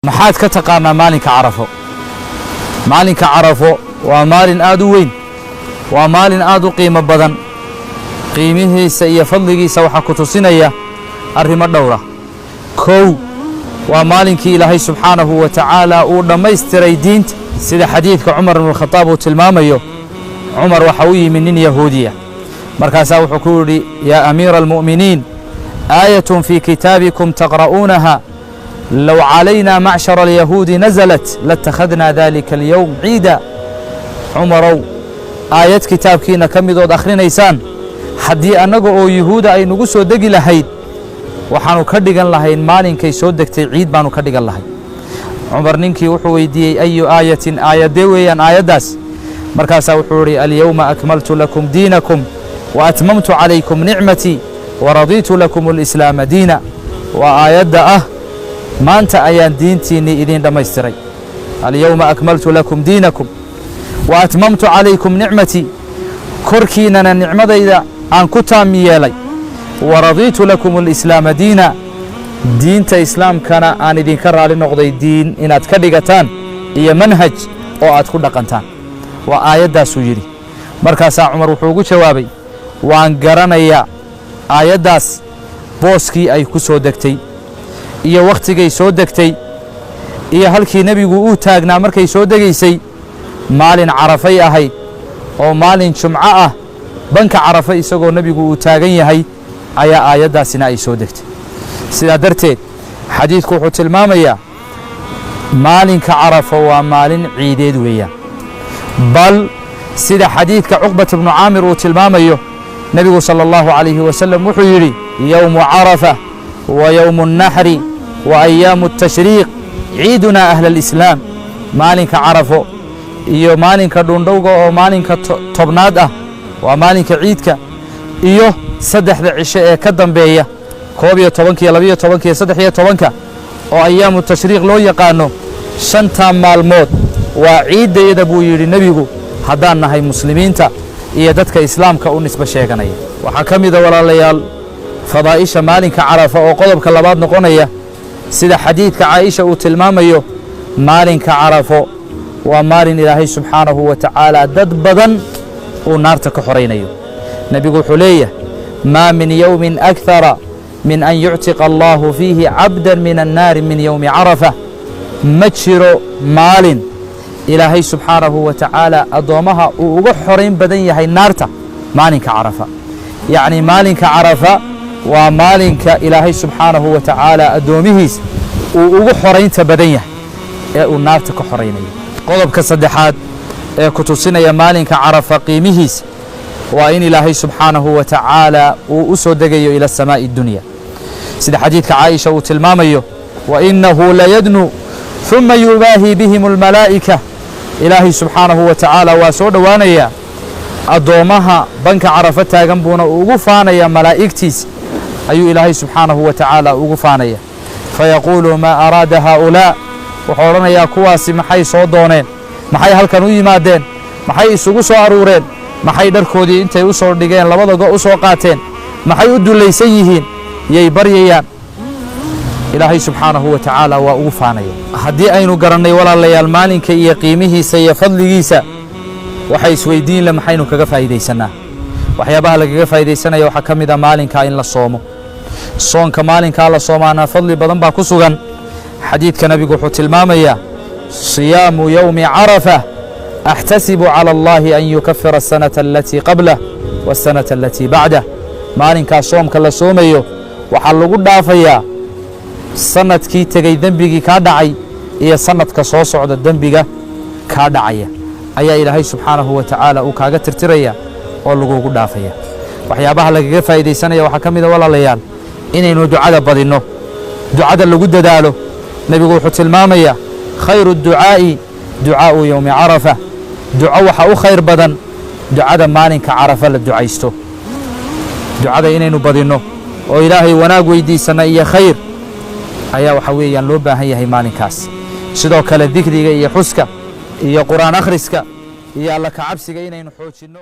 maxaad ka taqaanaa maalinka carafo maalinka carafo waa maalin aad u weyn waa maalin aad u qiimo badan qiimihiisa iyo fadligiisa waxa ku tusinaya arrimo dhowra kow waa maalinkii ilaahay subxaanahu wa tacaala uu dhammaystiray diinta sida xadiidka cumar ibn khataab uu tilmaamayo cumar waxa u yimi nin yahuudiya markaasaa wuxuu ku yidhi yaa amiira almu'miniin aayatun fii kitaabikum taqra'uunaha low calayna macshara alyahuudi nazalat latakhadnaa dalika alyowm ciida cumarow aayad kitaabkiina ka midood akhrinaysaan haddii annaga oo yuhuuda ay nagu soo degi lahayd waxaanu ka dhigan lahayn maalinkay soo degtay ciid baanu ka dhigan lahay cumar ninkii wuxuu weydiiyey ayu aayatin aayadee weeyaan aayaddaas markaasaa wuxuu yidhi alyowma akmaltu lakum diinakum wa atmamtu calaykum nicmatii waradiitu lakum alislaama diina waa aayadda ah maanta ayaan diintiinnii idiin dhammaystiray alyowma akmaltu lakum diinakum wa atmamtu calaykum nicmatii korkiinnana nicmadayda aan ku taam yeelay waradiitu lakum alislaama diina diinta islaamkana aan idinka raali noqday diin inaad ka dhigataan iyo manhaj oo aad ku dhaqantaan waa aayaddaasuu yidhi markaasaa cumar wuxuu ugu jawaabay waan garanayaa aayaddaas booskii ay ku soo degtay iyo wakhtigay soo degtay iyo halkii nebigu uu taagnaa markay soo degaysay maalin carafay ahayd oo maalin jumco ah banka carafa isagoo nebigu uu taagan yahay ayaa aayaddaasina ay soo degtay sidaa darteed xadiidku wuxuu tilmaamayaa maalinka carafo waa maalin ciideed weeyaan bal sida xadiidka cuqbata bnu caamir uu tilmaamayo nebigu sala allahu calayhi wasalam wuxuu yidhi yowmu carafa wa yowmu الnaxri wa ayaamu الtashriiq ciidunaa ahla alislaam maalinka carafo iyo maalinka dhundhowga oo maalinka tobnaad ah waa maalinka ciidka iyo saddexda cisho ee ka dambeeya 11 iyo 12 iyo 13 oo ayaamu tashriiq loo yaqaano shanta maalmood waa ciidayada buu yidhi nebigu haddaan nahay muslimiinta iyo dadka islaamka u nisbo sheeganaya waxaa ka mida walaalayaal fadaa'isha maalinka carafa oo qodobka labaad noqonaya sida xadiidka caaisha uu tilmaamayo maalinka carafo waa maalin ilaahay subxaanahu wa tacaala dad badan uu naarta ka xoraynayo nebigu wuxuu leeyahay maa min yowmin akthara min an yuctiqa allaahu fiihi cabdan min annaari min yowmi carafa ma jiro maalin ilaahay subxaanahu wa tacaala addoommaha uu uga xorayn badan yahay naarta maalinka carafa yacni maalinka carafa waa maalinka ilaahay subxaanahu wa tacaala addoomihiisa uu ugu xoraynta badan yahay ee uu naarta ka xoraynayo qodobka saddexaad ee ku tusinaya maalinka carafa qiimihiisa waa in ilaahay subxaanahu wa tacaala uu u soo degayo ila samaa'i addunya sida xadiidka caaisha uu tilmaamayo wa innahu layadnu ثuma yubaahii bihim almalaa'ika ilaahay subxaanahu wa tacaala waa soo dhowaanayaa addoommaha banka carafa taagan buuna ugu faanaya malaa'igtiisa ayuu ilaahay subxaanahu wa tacaala ugu faanaya fayaquulu maa araada haa'ulaa wuxuu odhanayaa kuwaasi maxay soo dooneen maxay halkan u yimaadeen maxay isugu soo aruureen maxay dharkoodii intay u soo dhigeen labada go' u soo qaateen maxay u dullaysan yihiin yay baryayaan ilaahay subxaanahu wa tacaala waa ugu faanaya haddii aynu garannay walaalayaal maalinka iyo qiimihiisa iyo fadligiisa waxay isweydiin le maxaynu kaga faa'iidaysannaa waxyaabaha lagaga faa'iidaysanaya waxaa ka mid a maalinkaa in la soomo soonka maalinkaa la soomaana fadli badan baa ku sugan xadiidka nebigu wuxuu tilmaamayaa siyaamu yowmi carafa axtasibu cala allaahi an yukafira asanata alatii qablah waasanata alatii bacdah maalinkaa soomka la soomayo waxaa lagu dhaafayaa sanadkii tegey dembigii kaa dhacay iyo sanadka soo socda dembiga kaa dhacaya ayaa ilaahay subxaanahu wa tacaala uu kaaga tirtiraya oo lagugu dhaafaya waxyaabaha lagaga faa'iidaysanaya waxaa ka mida walaalayaal inaynu ducada badinno ducada lagu dadaalo nebigu wuxuu tilmaamayaa khayru ducaa'i ducaa'u yowmi carafa duco waxaa u khayr badan ducada maalinka carafa la ducaysto ducada inaynu badinno oo ilaahay wanaag weydiisanna iyo khayr ayaa waxa weeyaan loo baahan yahay maalinkaas sidoo kale dikriga iyo xuska iyo qur'aan akhriska iyo alla ka cabsiga inaynu xoojinno